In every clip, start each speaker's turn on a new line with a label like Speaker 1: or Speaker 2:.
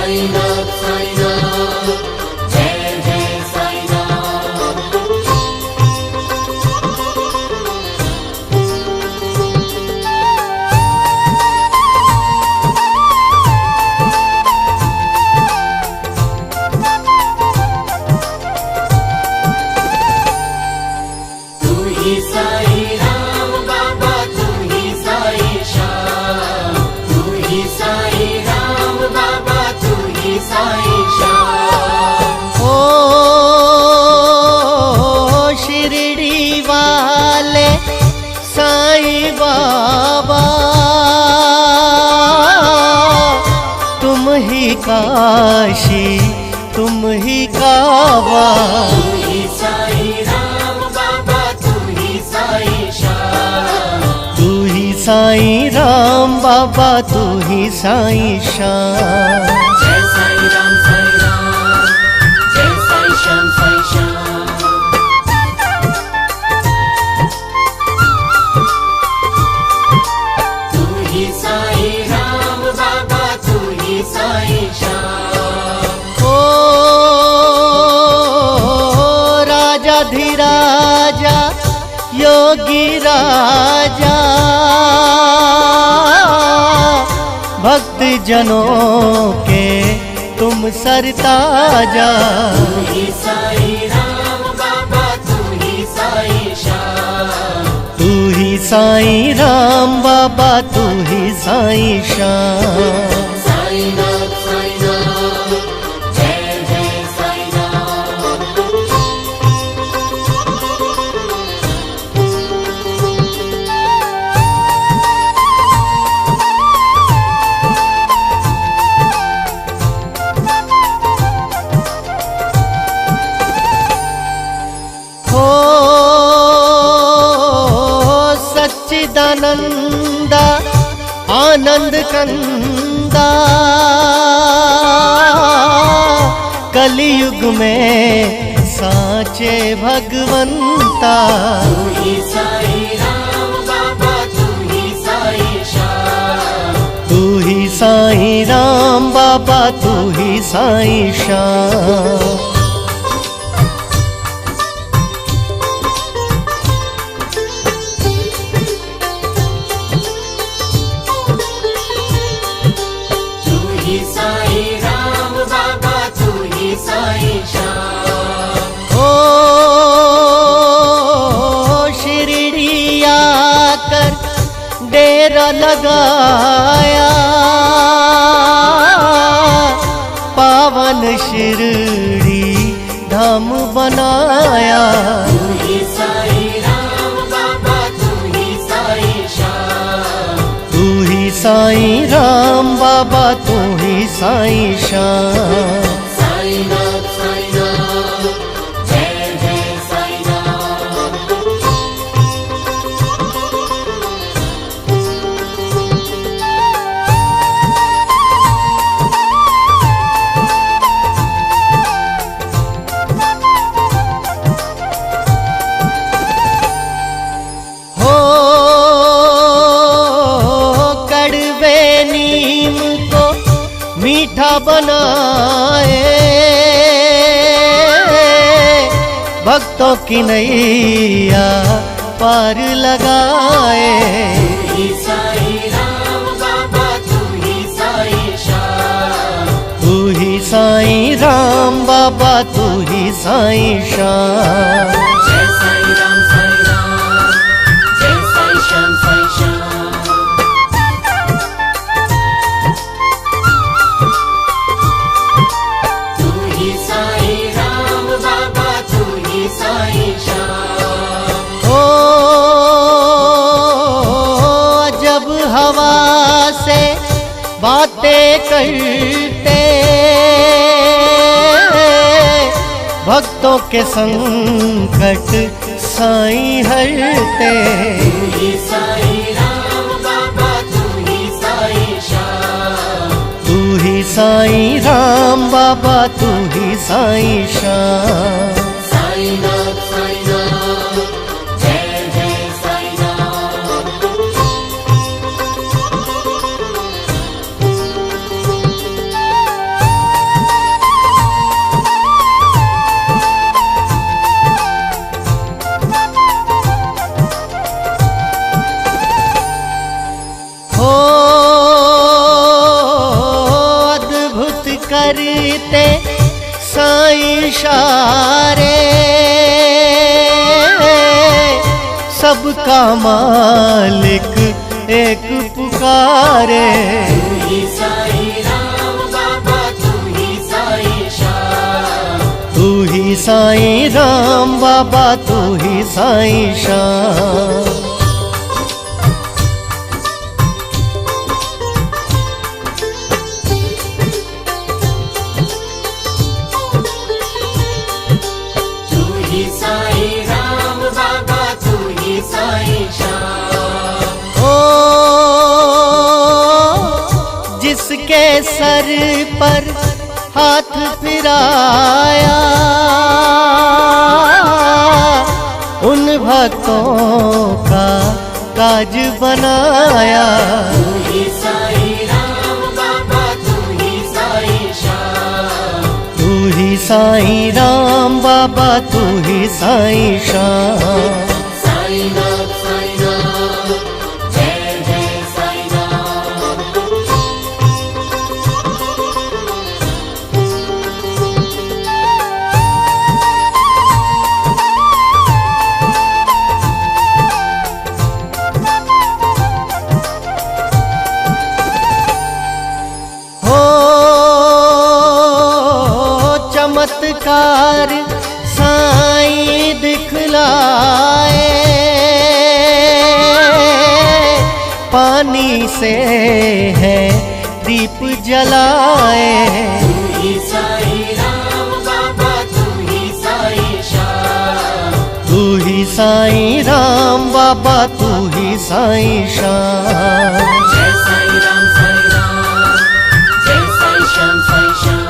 Speaker 1: साईनाथ साईनाथ जय जय साईनाथ। तू ही साई राम बाबा, तू ही साई श्याम, तू ही साई राम बाबा, तू ही साई श्याम।
Speaker 2: ओ शिरडी वाले साईं बाबा, तुम ही काशी तुम ही काबा।
Speaker 1: तू ही साई राम बाबा, तू ही साई श्याम,
Speaker 2: तू ही साईं राम बाबा, तू ही साईं श्याम।
Speaker 1: जय साई राम जय साई श्याम साई श्याम। तू ही साई राम बाबा, तू ही साई श्याम।
Speaker 2: ओ राजाधिराजा योगी राजा, भक्त जनों के तुम सरताजा।
Speaker 1: तू ही साई राम बाबा, तू ही साई श्याम,
Speaker 2: तू ही साईं राम बाबा, तू ही साईं श्याम।
Speaker 1: साईनाथ साईनाथ जय जय साईनाथ।
Speaker 2: हो सच्चिदानंद आनंद कंदा, कलयुग में साचे भगवंता।
Speaker 1: तू ही साई राम बाबा, तू ही साई श्याम,
Speaker 2: तू ही साईं राम बाबा, तू ही साईं श्याम।
Speaker 1: तू ही साई राम बाबा, तू ही साई श्याम।
Speaker 2: ओ शिरडी आकर डेरा लगाया, पावन शिरडी धाम बनाया।
Speaker 1: तू ही साई राम बाबा, तू ही साई श्याम,
Speaker 2: तू ही साईं राम बाबा, तू ही साईं श्याम।
Speaker 1: साईनाथ साईनाथ जय जय साईनाथ।
Speaker 2: हो कड़वे नीम को मीठा बनाए, भक्तों की नैया पार लगाए।
Speaker 1: तू ही साई राम बाबा, तू ही साई श्याम,
Speaker 2: तू ही साईं राम बाबा, तू ही साईं श्याम।
Speaker 1: जय साई राम जय साई श्याम साई श्याम। तू ही साई राम बाबा, तू ही साई श्याम।
Speaker 2: ओ जब हवा से बातें करते, भक्तों के संकट साईं हरते।
Speaker 1: तू ही साई राम बाबा, तू ही साई श्याम,
Speaker 2: तू ही साईं राम बाबा, तू ही साईं श्याम।
Speaker 1: साईनाथ साईनाथ जय जय साईनाथ।
Speaker 2: सबका मालिक एक पुकारे।
Speaker 1: तू ही साईं राम बाबा तू ही साईं श्याम।
Speaker 2: तू ही साईं राम बाबा तू ही साईं श्याम।
Speaker 1: तू ही साईं राम बाबा तू ही साईं श्याम।
Speaker 2: ओ जिसके सर पर हाथ फिराया उन भक्तों का काज बनाया।
Speaker 1: तू ही साईं राम बाबा तू ही साईं श्याम।
Speaker 2: तू ही साईं राम बाबा तू ही साईं श्याम।
Speaker 1: साईनाथ साईनाथ जय जय साईनाथ।
Speaker 2: हो चमत्कार साईं दिखलाए, पानी से है दीप जलाए।
Speaker 1: तू ही साईं राम बाबा तू ही साईं श्याम।
Speaker 2: तू ही साईं राम बाबा तू ही साईं श्याम।
Speaker 1: जय साईं राम जय साईं श्याम साईं श्याम।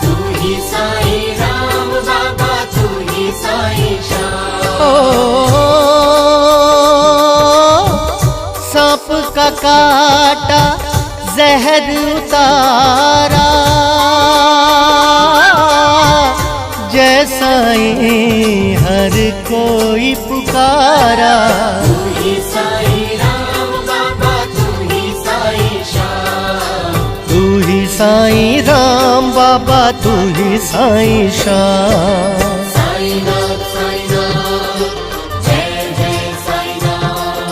Speaker 1: तू ही साईं राम बाबा तू ही साईं श्याम।
Speaker 2: ओ सांप का काटा जहर उतारा, जय साईं हर कोई पुकारा।
Speaker 1: तू ही साईं राम बाबा तू ही साईं श्याम।
Speaker 2: तू ही साईं राम बाबा तू ही साईं श्याम।
Speaker 1: साईनाथ साईनाथ जय जय साईनाथ।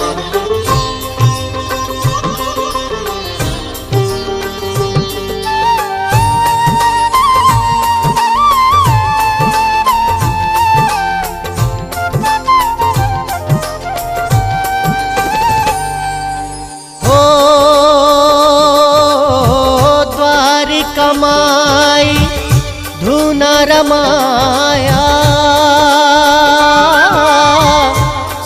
Speaker 2: ओ द्वारिका माई धुन रमाया,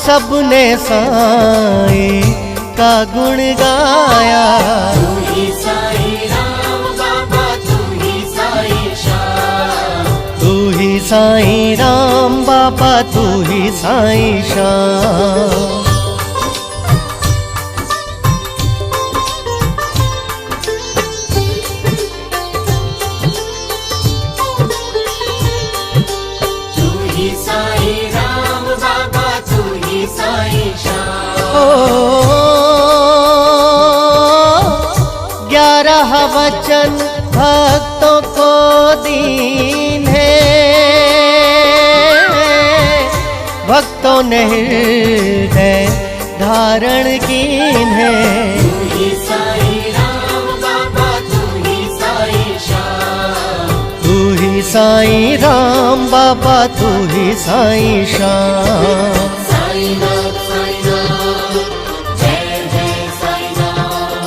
Speaker 2: सबने साईं का गुण गाया।
Speaker 1: तू ही साईं राम बाबा तू ही साईं श्याम।
Speaker 2: तू ही साईं राम बाबा तू ही साईं श्याम।
Speaker 1: तू ही साईं राम बाबा तू ही साईं श्याम।
Speaker 2: ओ 11 वचन भक्तों को दीन है, भक्तों ने हृदय धारण कीन है।
Speaker 1: तू ही साईं राम बाबा तू ही साईं श्याम।
Speaker 2: तू ही साईं राम बाबा तू ही साईं श्याम।
Speaker 1: साईनाथ साईनाथ जय जय साईनाथ।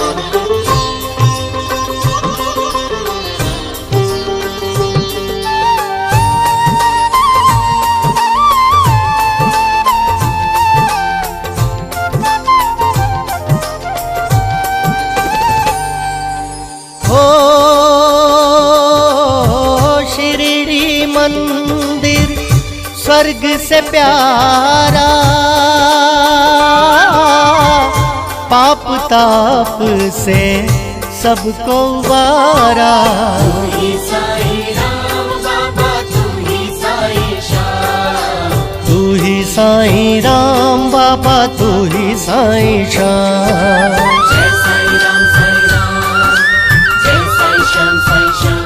Speaker 2: हो शिरडी मंदिर स्वर्ग से प्यारा, पाप ताप से सबको उबारा।
Speaker 1: तू ही साईं राम बाबा तू ही साईं श्याम।
Speaker 2: तू ही साईं राम बाबा तू ही साईं श्याम।
Speaker 1: जय साईं राम जय साईं श्याम साईं श्याम।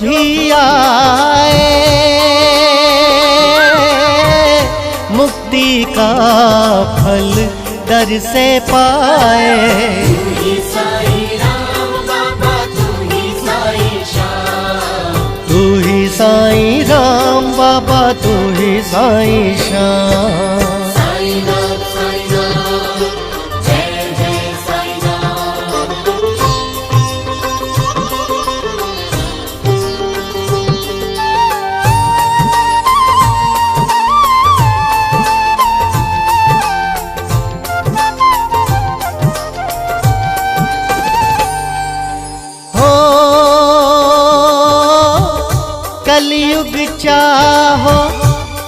Speaker 2: भी आए मुक्ति का फल दर से पाए।
Speaker 1: तू ही साईं राम बाबा तू ही साईं श्याम।
Speaker 2: तू ही साईं राम बाबा तू ही साईं श्याम।
Speaker 1: साईनाथ साईनाथ जय जय साईनाथ।
Speaker 2: हो कलयुग चाहो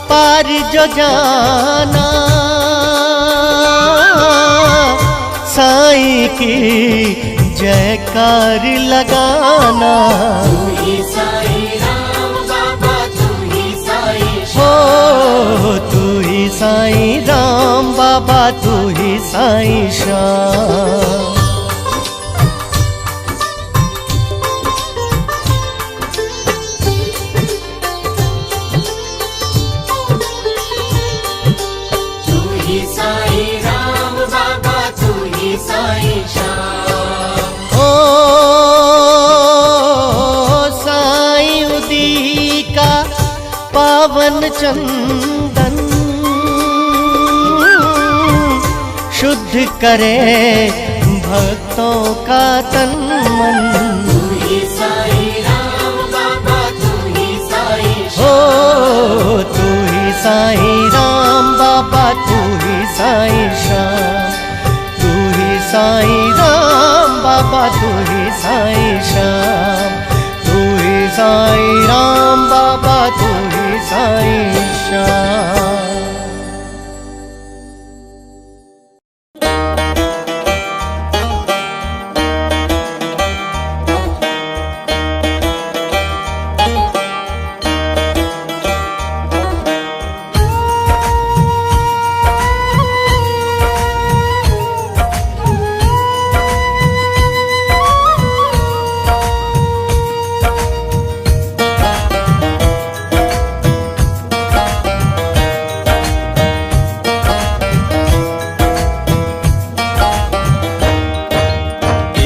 Speaker 2: पार जो जाना साईं की जयकार लगाना।
Speaker 1: तू ही साईं राम बाबा तू ही साईं
Speaker 2: हो
Speaker 1: श्याम।
Speaker 2: तू ही साईं राम बाबा तू ही साईं श्याम।
Speaker 1: तू ही साईं राम बाबा तू ही साईं श्याम।
Speaker 2: ओ साईं उदिका पावन चंदन शुद्ध करे भक्तों का तन मन।
Speaker 1: तू ही साईं राम बाबा तू ही साईं
Speaker 2: ओ
Speaker 1: श्याम।
Speaker 2: तू ही साईं राम बाबा तू ही साईं श्याम। तू ही साईं राम बाबा तू ही साईं श्याम। तू ही साईं राम बाबा तू ही साईं श्याम।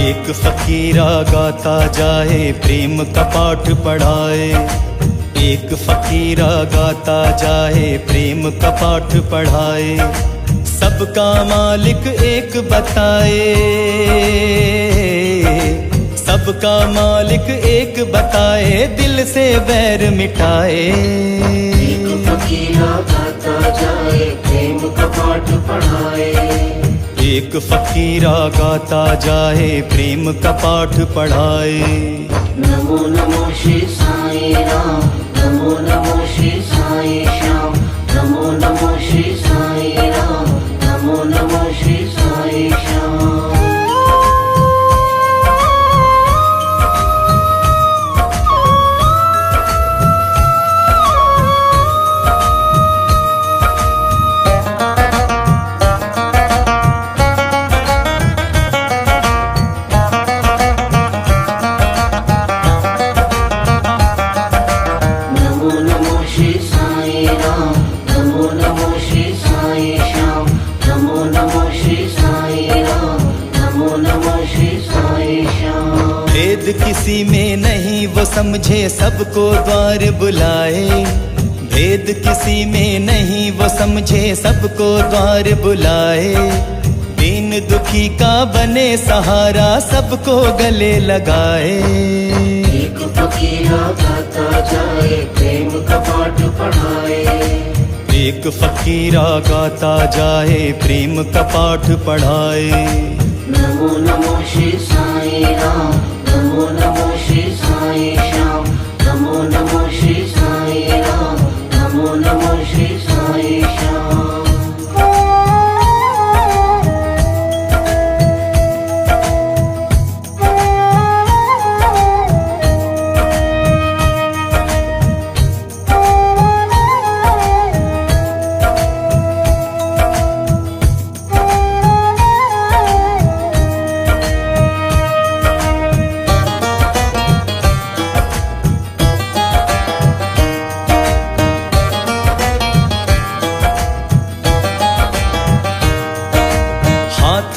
Speaker 2: एक फकीरा गाता जाए प्रेम का पाठ पढ़ाए। एक फकीरा गाता जाए प्रेम का पाठ पढ़ाए। सबका मालिक एक बताए। सबका मालिक एक बताए दिल से वैर मिटाए।
Speaker 1: एक फकीरा गाता जाए प्रेम का पाठ पढ़ाए।
Speaker 2: एक फकीरा गाता जाए प्रेम का पाठ पढ़ाए।
Speaker 1: नमो नमो श्री साईं राम नमो नमो श्री साईं श्याम। नमो नमो श्री साईं राम नमो नमो श्री साईं श्याम। नमो नमो श्री साईं राम नमो नमो श्री साईं श्याम। नमो नमो श्री साईं राम नमो नमो श्री साईं श्याम।
Speaker 2: भेद किसी में नहीं वो समझे सबको द्वार बुलाए। भेद किसी में नहीं वो समझे सबको द्वार बुलाए। दीन दुखी का बने सहारा सबको गले लगाए।
Speaker 1: एक फकीरा गाता जाए प्रेम का पाठ पढ़ाए।
Speaker 2: एक फकीरा गाता जाए प्रेम का पाठ पढ़ाए।
Speaker 1: नमो नमो श्री साईं राम नमो नमो श्री साईं श्याम। नमो नमो श्री साईं राम नमो नमो श्री साईं श्याम।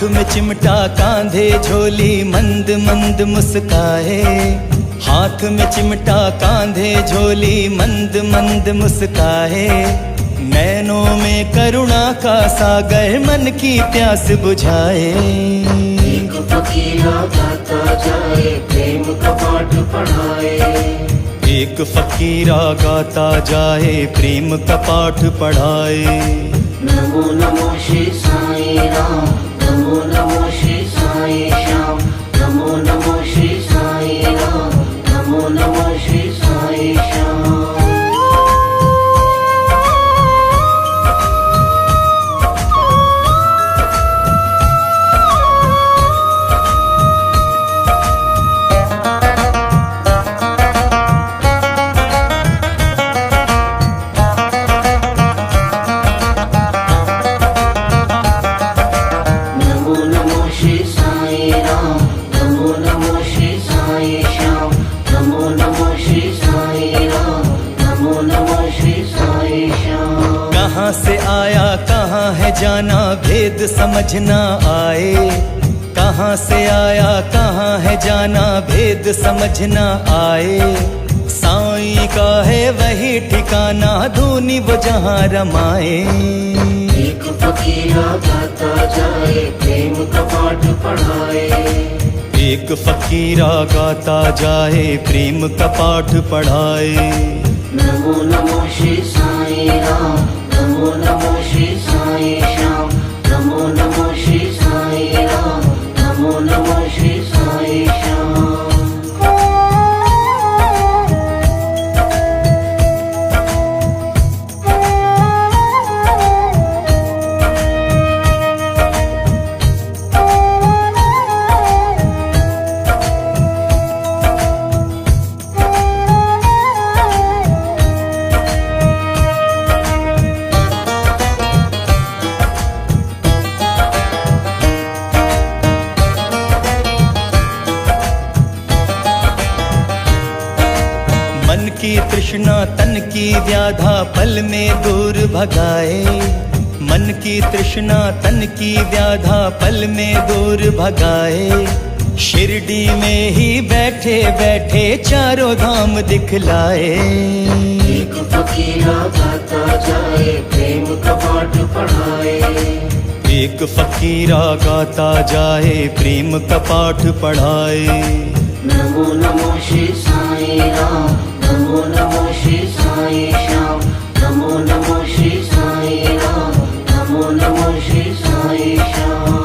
Speaker 2: में चिमटा कांधे झोली मंद मंद मुस्काए, हाथ में चिमटा कांधे झोली मंद मंद मुस्काए, नैनों में करुणा का सागर मन की प्यास बुझाए।
Speaker 1: एक फकीरा गाता जाए प्रेम का पाठ पढ़ाए,
Speaker 2: एक फकीरा गाता जाए प्रेम का पाठ पढ़ाए।
Speaker 1: नमो नमो श्री साईं राम, नमो नमो श्री साईं श्याम, नमो नमो श्री साईं राम, नमो नमो श्री साईं श्याम।
Speaker 2: कहाँ से आया कहाँ है जाना भेद समझना आए, कहाँ से आया कहाँ है जाना भेद समझना आए। साईं का है वही ठिकाना धूनी वो जहाँ रमाए।
Speaker 1: एक फकीरा गाता जाए प्रेम का पाठ पढ़ाए,
Speaker 2: एक फकीरा गाता जाए प्रेम का पाठ पढ़ाए।
Speaker 1: नमो नमो श्री साईं राम, नमो नमो श्री साईं श्याम, नमो नमो श्री साईं राम, नमो नमो श्री साईं श्याम।
Speaker 2: मन की तृष्णा तन की व्याधा पल में दूर भगाए, मन की तृष्णा तन की व्याधा पल में दूर भगाए। शिरडी में ही बैठे बैठे चारों धाम दिखलाए।
Speaker 1: एक फकीरा गाता जाए प्रेम का पाठ पढ़ाए,
Speaker 2: एक फकीरा गाता जाए प्रेम का पाठ पढ़ाए।
Speaker 1: नमो नमो श्री साईं राम, नमो नमो श्री साईं श्याम, नमो नमो श्री साईं राम, नमो नमो श्री साईं श्याम।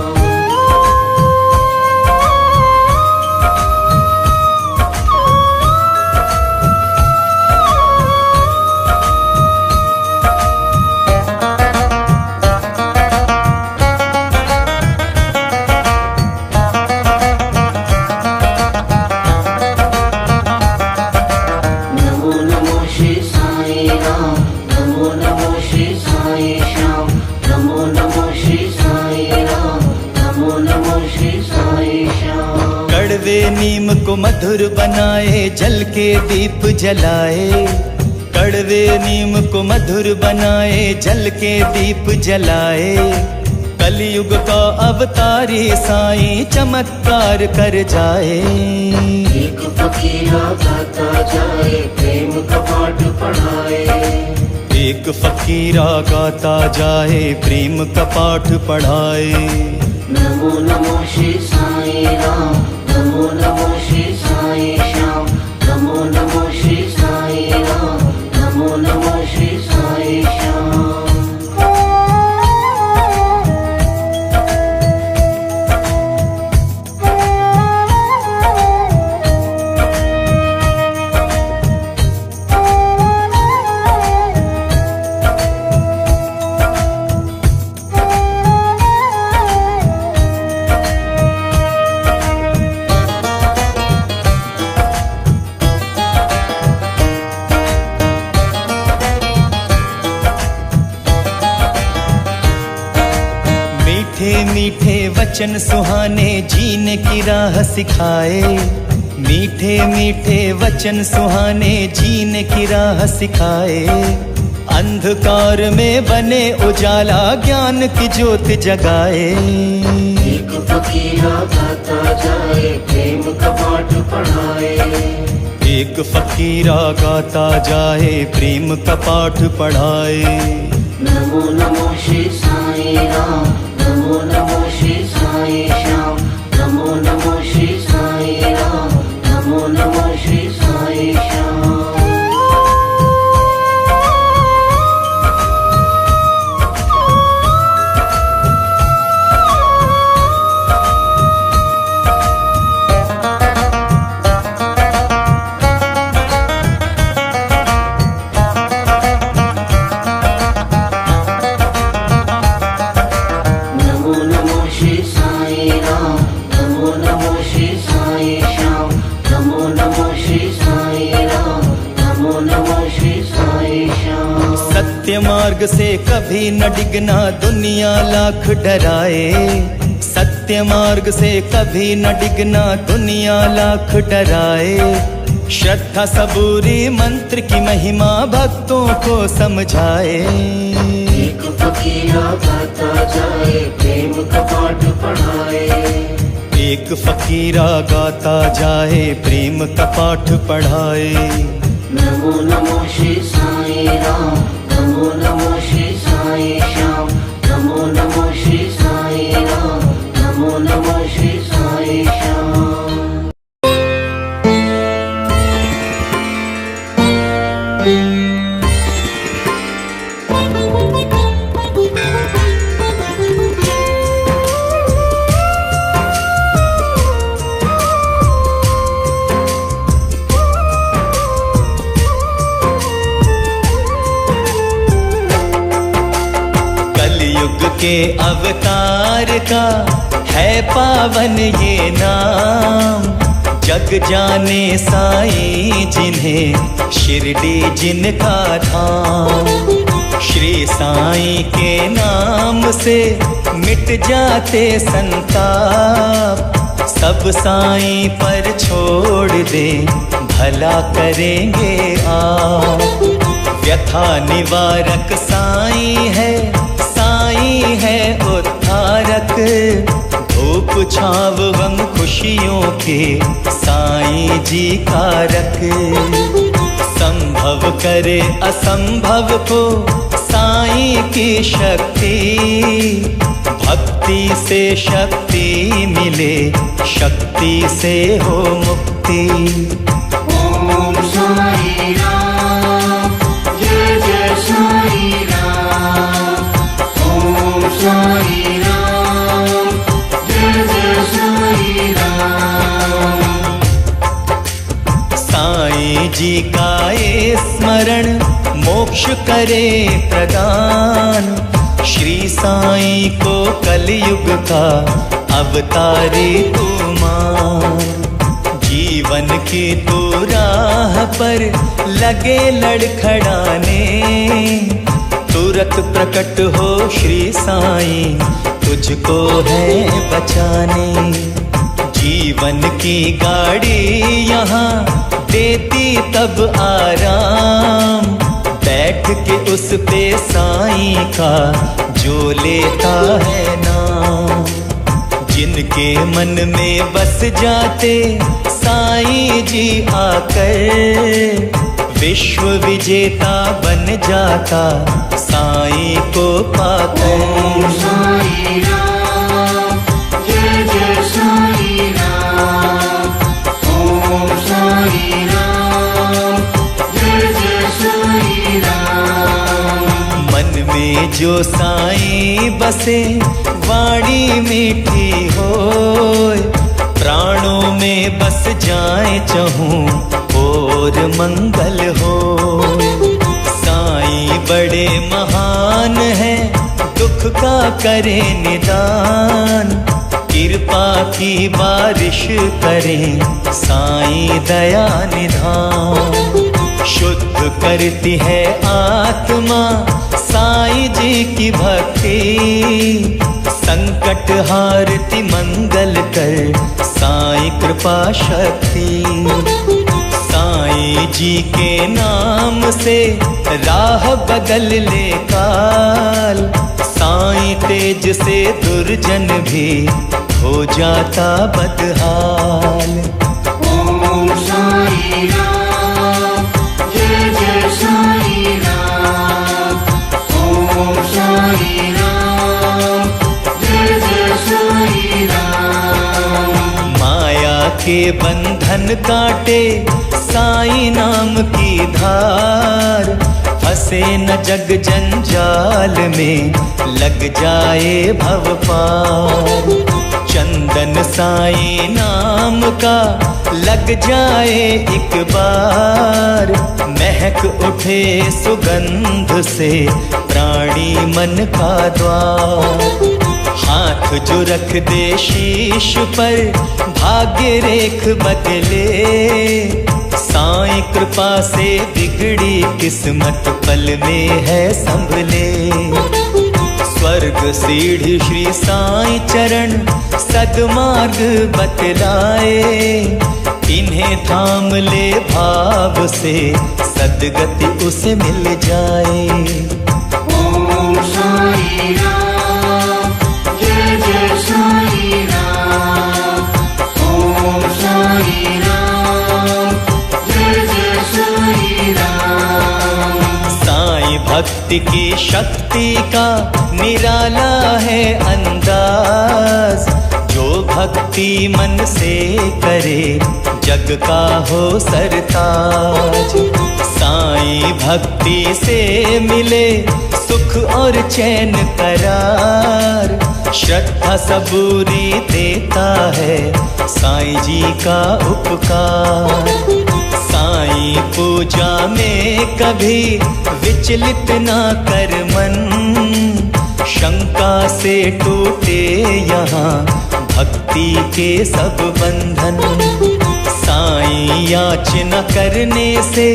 Speaker 2: कड़वे नीम को मधुर बनाए जल के दीप जलाए, कड़वे नीम को मधुर बनाए जल के दीप जलाए। कलयुग का अवतारी साईं चमत्कार कर जाए।
Speaker 1: एक फकीरा गाता जाए प्रेम का पाठ पढ़ाए,
Speaker 2: एक फकीरा गाता जाए प्रेम का पाठ पढ़ाए।
Speaker 1: नमो नमो श्री साईं राम, नमो नमो श्री साईं श्याम, नमो नमो श्री साईं राम, नमो नमो श्री साईं श्याम।
Speaker 2: मीठे मीठे वचन सुहाने जीने की राह सिखाए, मीठे मीठे वचन सुहाने जीने की राह सिखाए। अंधकार में बने उजाला ज्ञान की ज्योत जगाए।
Speaker 1: एक फकीरा गाता जाए प्रेम का पाठ पढ़ाए।
Speaker 2: एक फकीरा गाता जाए प्रेम का पाठ पढ़ाए।
Speaker 1: नमो नमो श्री साई राम, नमो नमो श्री साई श्याम, नमो नमो श्री साई राम, नमो नमो श्री साई श्याम।
Speaker 2: सत्य मार्ग से कभी न डिगना दुनिया लाख डराए। सत्य मार्ग से कभी न डिगना दुनिया लाख डराए। श्रद्धा सबूरी मंत्र की महिमा भक्तों को समझाए।
Speaker 1: एक फकीरा गाता जाए प्रेम का पाठ पढ़ाए।
Speaker 2: एक फकीरा गाता जाए प्रेम का पाठ पढ़ाए।
Speaker 1: नमो नमो श्री साई राम, नमो नमो श्री साई श्याम, नमो नमो श्री साई राम, नमो नमो श्री साई श्याम।
Speaker 2: के अवतार का है पावन ये नाम। जग जाने साईं जिन्हें शिरडी जिनका धाम। श्री साईं के नाम से मिट जाते संताप। सब साईं पर छोड़ दे भला करेंगे आप। व्यथा निवारक साईं है, साईं है उद्धारक। धूप छाव गम खुशियों के साईं जी कारक। संभव करे असंभव को साईं की शक्ति। भक्ति से शक्ति मिले, शक्ति से हो मुक्ति।
Speaker 1: ओम साई राम, जय जय साई राम। ओम साई राम, जय जय साई राम।
Speaker 2: साईं जी का ये स्मरण मोक्ष करे प्रदान। श्री साईं को कलयुग का अवतारी तू मान। जीवन की तू राह पर लगे लड़खड़ाने। तुरंत प्रकट हो श्री साईं, तुझको है बचाने। जीवन की गाड़ी यहाँ देती तब आराम। बैठ के उस पे साईं का जो लेता है नाम। जिनके मन में बस जाते साईं जी आकर। विश्व विजेता बन जाता साईं को पाकर।
Speaker 1: ओम साई राम, जय जय साई राम। ओम साई राम, जय जय साई राम।
Speaker 2: मन में जो साईं बसे वाणी मीठी होए। प्राणों में बस जाए चहूँ और मंगल हो। साईं बड़े महान है, दुख का करे निदान। कृपा की बारिश करें साईं दया निधान। शुद्ध करती है आत्मा साईं जी की भक्ति। संकट हारती मंगल कर साईं कृपा शक्ति।
Speaker 3: साईं जी के नाम से राह बदल ले काल, साईं तेज से दुर्जन भी हो जाता बदहाल।
Speaker 1: ओम साई राम, जय जय साई राम। ओम साई राम, जय जय साई राम।
Speaker 3: माया के बंधन काटे साईं नाम की धार, फंसे न जग जंजाल में लग जाए भव पार। चंदन साईं नाम का लग जाए एक बार, महक उठे सुगंध से प्राणी मन का द्वार। हाथ जो रख दे शीश पर भाग्य रेख बदले, साईं कृपा से बिगड़ी किस्मत पल में है संभले। स्वर्ग सीढ़ी श्री साईं चरण सदमार्ग बतलाए, इन्हें थाम ले भाव से सदगति उसे मिल जाए।
Speaker 1: ओम साई राम, जय जय साई राम। ओम साई राम, जय जय साई राम।
Speaker 3: साईं भक्ति की शक्ति का निराला है अंदाज, जो भक्ति मन से करे जग का हो सरताज। साईं भक्ति से मिले सुख और चैन करार, श्रद्धा सबूरी देता है साईं जी का उपकार। साईं पूजा में कभी विचलित ना कर मन, शंका से टूटे यहाँ भक्ति के सब बंधन। साईं याचना करने से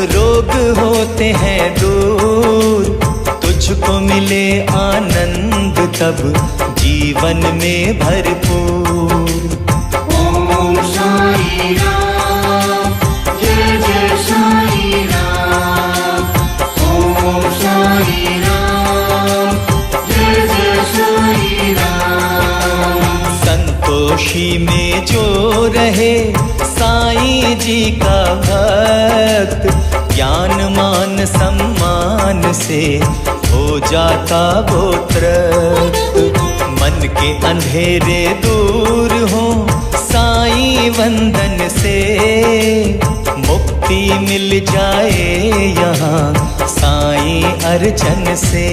Speaker 3: रोग होते हैं दूर, तुझको मिले आनंद तब जीवन में भरपूर।
Speaker 1: ओम साई राम, जय जय साई राम। ओम साई राम, जय जय साई राम।
Speaker 3: संतोषी में जो रहे साईं जी का भक्त, ज्ञान मान सम्मान से हो जाता वो तृप्त। मन के अंधेरे दूर हो साईं वंदन से, मुक्ति मिल जाए यहाँ साईं अर्चन से।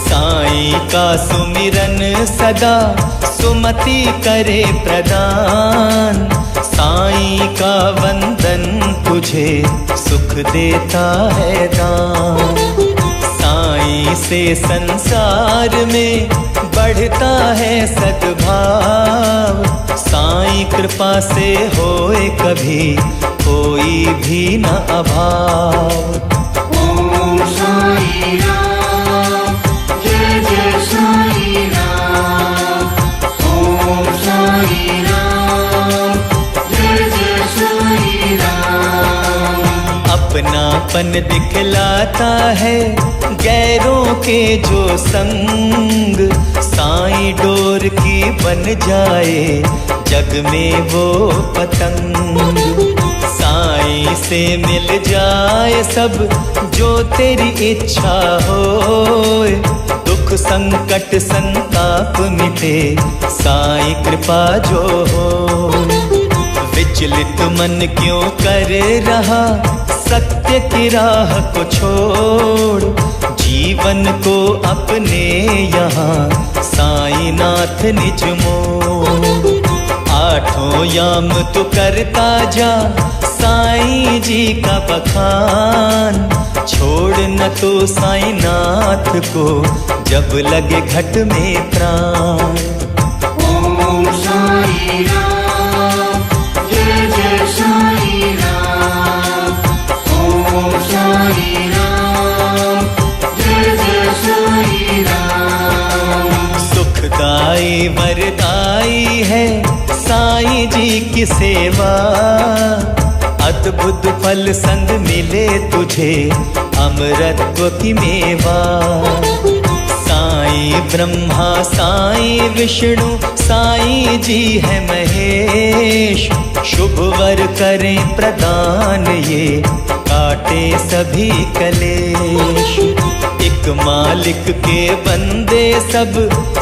Speaker 3: साईं का सुमिरन सदा सुमति करे प्रदान, साईं का वंदन तुझे सुख देता है दान। साईं से संसार में बढ़ता है सद्भाव, साईं कृपा से होए कभी कोई भी न अभाव।
Speaker 1: ओम साई राम, जय जय साई राम। ओम साई राम, जय जय साई राम।
Speaker 3: अपनापन दिखलाता है गैरों के जो संग, साईं डोर की बन जाए जग में वो पतंग। साईं से मिल जाए सब जो तेरी इच्छा होए, दुख संकट संताप मिटे साईं कृपा जो हो। विचलित मन क्यों कर रहा सत्य की राह को छोड़, जीवन को अपने यहाँ साईं नाथ निज मोड़। आठों याम तू करता जा साईं जी का बखान, छोड़ न तो साईं नाथ को जब लगे घट में प्राण।
Speaker 1: ओम साई राम, जय जय साई राम। ओम साई राम, जय जय साई राम।
Speaker 3: सुखदाई वरदाई है साईं जी की सेवा, अद्भुत फल संग मिले तुझे अमरत्व की मेवा। साईं ब्रह्मा साईं विष्णु साईं जी है महेश, शुभ वर करें प्रदान ये काटे सभी कलेश। एक मालिक के बंदे सब,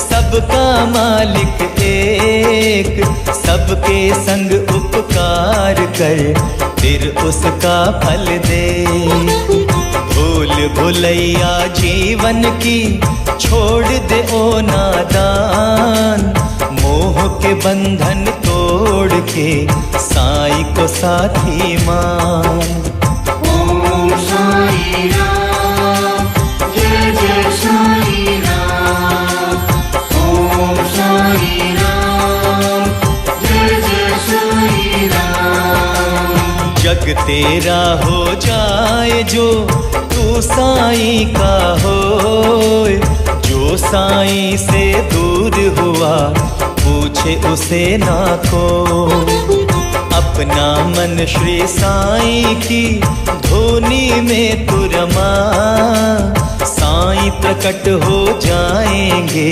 Speaker 3: सबका मालिक एक, सबके संग उपकार कर फिर उसका फल दे। भूल भुलैया जीवन की छोड़ दे ओ नादान, मोह के बंधन तोड़ के साईं को साथी मान।
Speaker 1: ओम साई राम, जय जय साई राम। ओम साई राम, जय जय साई राम।
Speaker 3: जग तेरा हो जाए जो तू साईं का होए, जो साईं से दूर हुआ पूछे उसे ना को। अपना मन श्री साईं की धुनी में तू रमा, साईं प्रकट हो जाएंगे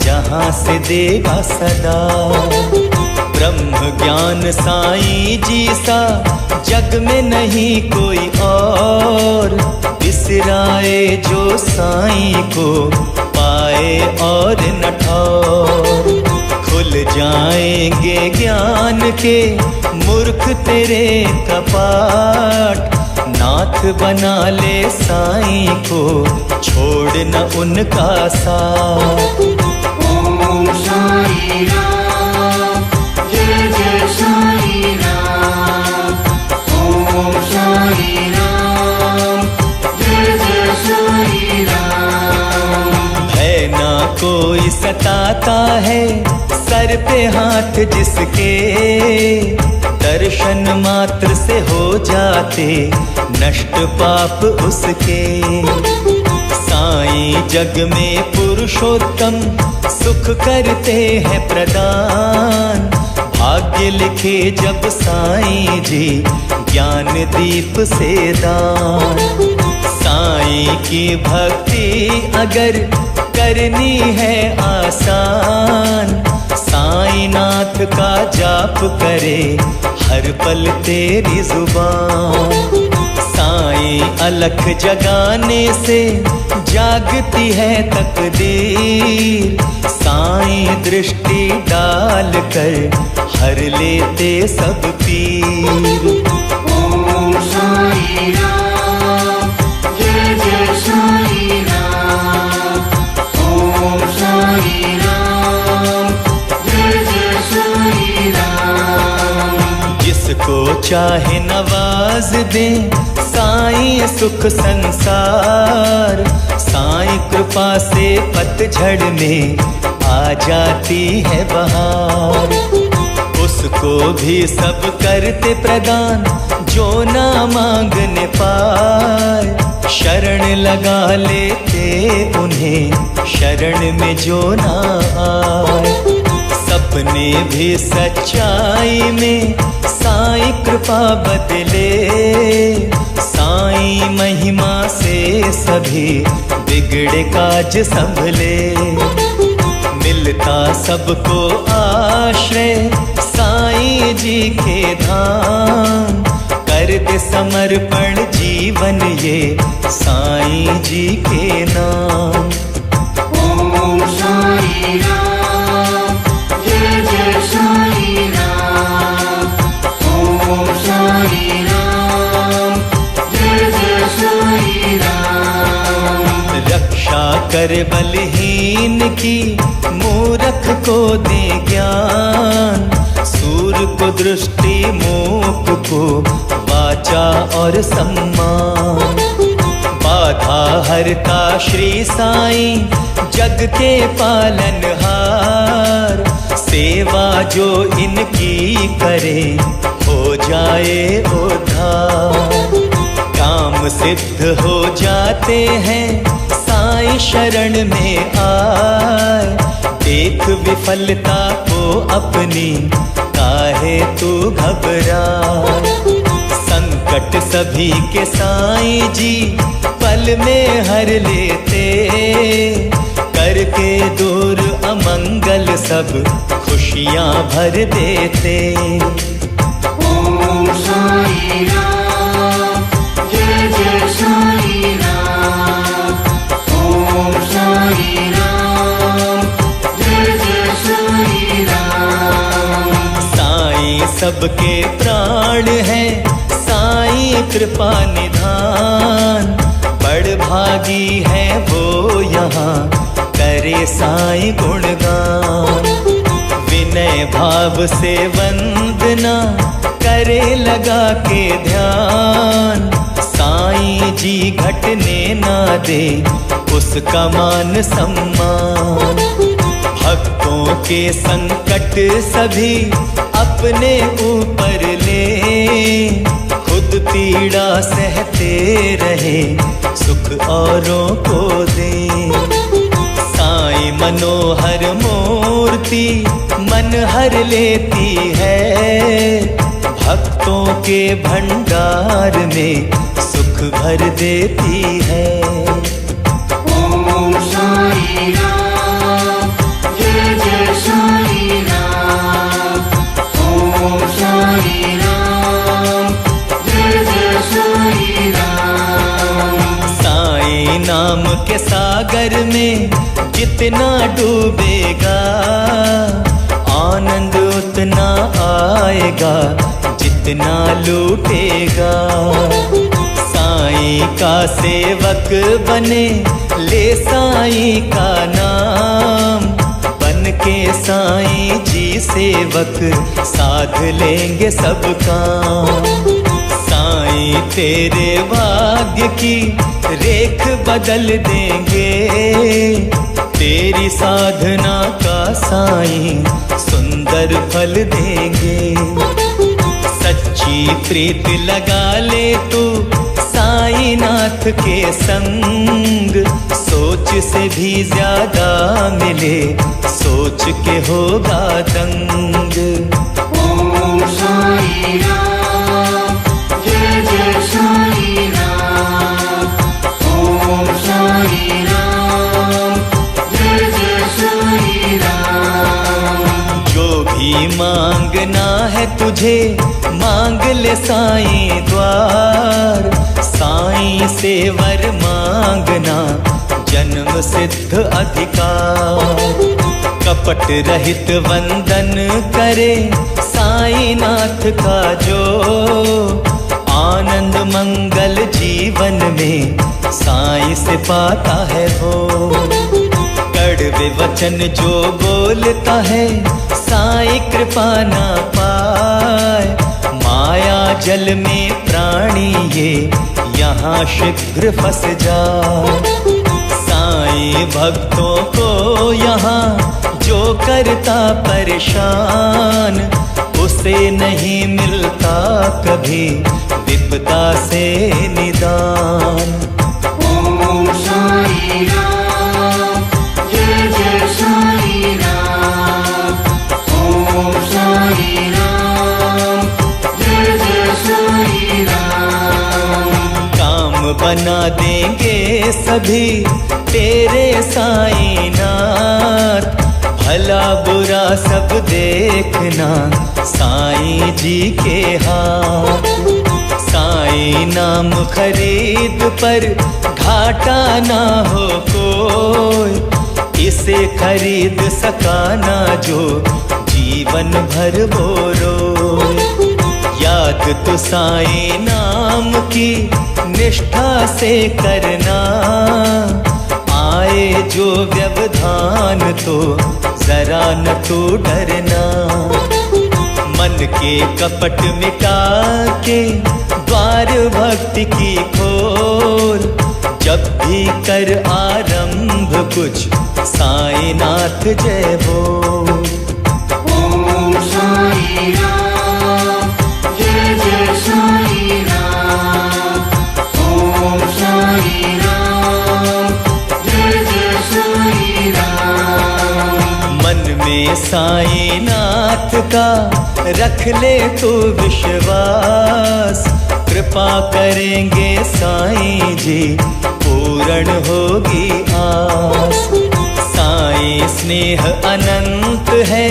Speaker 3: जहाँ से देगा सदा। ब्रह्म ज्ञान साईं जी सा जग में नहीं कोई और, बिसराए जो साईं को पाए और न ठौर। खुल जाएंगे ज्ञान के मूर्ख तेरे कपाट, नाथ बना ले साईं को छोड़ न उनका साथ।
Speaker 1: ओम साई राम, जय जय साई राम। ओम साई राम, जय जय साई राम।
Speaker 3: भय ना कोई सताता है सर पे हाथ जिसके, दर्शन मात्र से हो जाते नष्ट पाप उसके। साईं जग में पुरुषोत्तम सुख करते हैं प्रदान, भाग्य लिखे जब साईं जी ज्ञान दीप से दान। साईं की भक्ति अगर करनी है आसान, साईं नाथ का जाप करे हर पल तेरी जुबान। साईं अलख जगाने से जागती है तकदीर, साईं दृष्टि डाल कर हर लेते सब पीर।
Speaker 1: ओम साई राम, जय जय साई राम। ओम साई राम, जय जय साई राम।
Speaker 3: जिसको चाहे नवाज दे साईं सुख संसार, साईं कृपा से पतझड़ में आ जाती है बहार। उसको भी सब करते प्रदान जो ना मांगने पाए, शरण लगा लेते उन्हें शरण में जो ना आए। सपने भी सच्चाई में साईं कृपा बदले, साईं महिमा से सभी बिगड़े काज संभले। मिलता सबको आश्रय साईं जी के धाम, कर दे समर्पण जीवन ये साईं जी के नाम।
Speaker 1: ओम साई राम, जय जय साई राम। ओम साई राम, जय जय साई राम।
Speaker 3: रक्षा कर बलहीन की, मूर्ख को दे ज्ञान, सूर को दृष्टि मूक को वाचा और सम्मान। बाधा हरता श्री साईं जग के पालनहार, सेवा जो इनकी करे हो जाए उद्धार। काम सिद्ध हो जाते हैं साईं शरण में आए, देख विफलता को अपनी काहे तू घबराए। संकट सभी के साईं जी पल में हर लेते, करके दूर अमंगल सब खुशियां भर देते।
Speaker 1: ओम साई राम, जय जय साई राम। ओम साई राम, जय जय साई राम।
Speaker 3: साईं सबके प्राण है, साईं कृपा निधान। बड़ भागी है वो यहाँ करे साईं गुणगान। विनय भाव से वंदना करे लगा के ध्यान। साईं जी घटने ना दे उसका मान सम्मान। भक्तों के संकट सभी अपने ऊपर ले, खुद पीड़ा सहते रहे सुख औरों को दे। साईं मनोहर मूर्ति मन हर लेती है, भक्तों के भंडार में सुख भर देती है।
Speaker 1: ओम साई राम, जय जय साई राम। ओम साई राम, जय जय साई राम।
Speaker 3: साईं नाम के सागर में जितना डूबेगा, आनंद उतना आएगा जितना लूटेगा। साईं का सेवक बने ले साईं का नाम, बन के साईं जी सेवक साध लेंगे सब काम। साईं तेरे भाग्य की रेख बदल देंगे, तेरी साधना का साईं सुंदर फल देंगे। सच्ची प्रीत लगा ले तू साईं नाथ के संग, सोच से भी ज्यादा मिले सोच के होगा दंग।
Speaker 1: ओम साई राम, जय जय साई राम। ओम साई राम, जय जय साई राम।
Speaker 3: जो भी मांगना है तुझे मांग ले साईं द्वार। साईं से वर मांगना जन्म सिद्ध अधिकार। कपट रहित वंदन करे साईं नाथ का जो, आनंद मंगल जीवन में साईं से पाता है वो। कड़वे वचन जो बोलता है साईं कृपा ना पाए, माया जल में प्राणी ये यहाँ शीघ्र फंस जाए। साईं भक्तों को यहाँ जो करता परेशान, उसे नहीं मिलता कभी विपदा से निदान।
Speaker 1: ओम साई राम, जय जय साई राम। ओम साई राम, जय जय साई राम।
Speaker 3: काम बना देंगे सभी तेरे साईं नाथ, भला बुरा सब देखना साईं जी के हाथ। साईं नाम खरीद पर घाटा ना हो कोई, इसे खरीद सका ना जो जीवन भर वो रोए। याद तो साईं नाम की निष्ठा से करना, आए जो व्यवधान तो जरा न तू डरना। मन के कपट मिटा के द्वार भक्ति की खोल, जब भी कर आरंभ कुछ साईं नाथ जय बोल।
Speaker 1: ओम साई राम, जय जय साई राम। ओम साई राम, जय जय साई राम।
Speaker 3: मन में साईं नाथ का रख ले तू विश्वास, कृपा करेंगे साईं जी, पूर्ण होगी आस। साईं स्नेह अनंत है,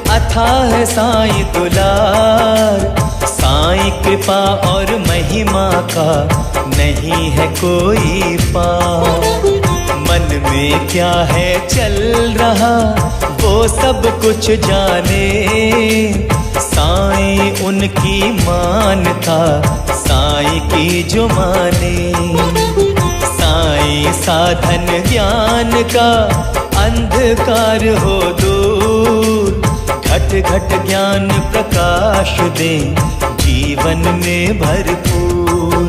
Speaker 3: अथाह साईं दुलार। साईं कृपा और महिमा का नहीं है कोई पार। मन में क्या है चल रहा वो सब कुछ जाने, साईं उनकी मानता, साईं की जो माने। साईं साधन ज्ञान का अंधकार हो दूर, घट घट ज्ञान प्रकाश दे जीवन में भरपूर।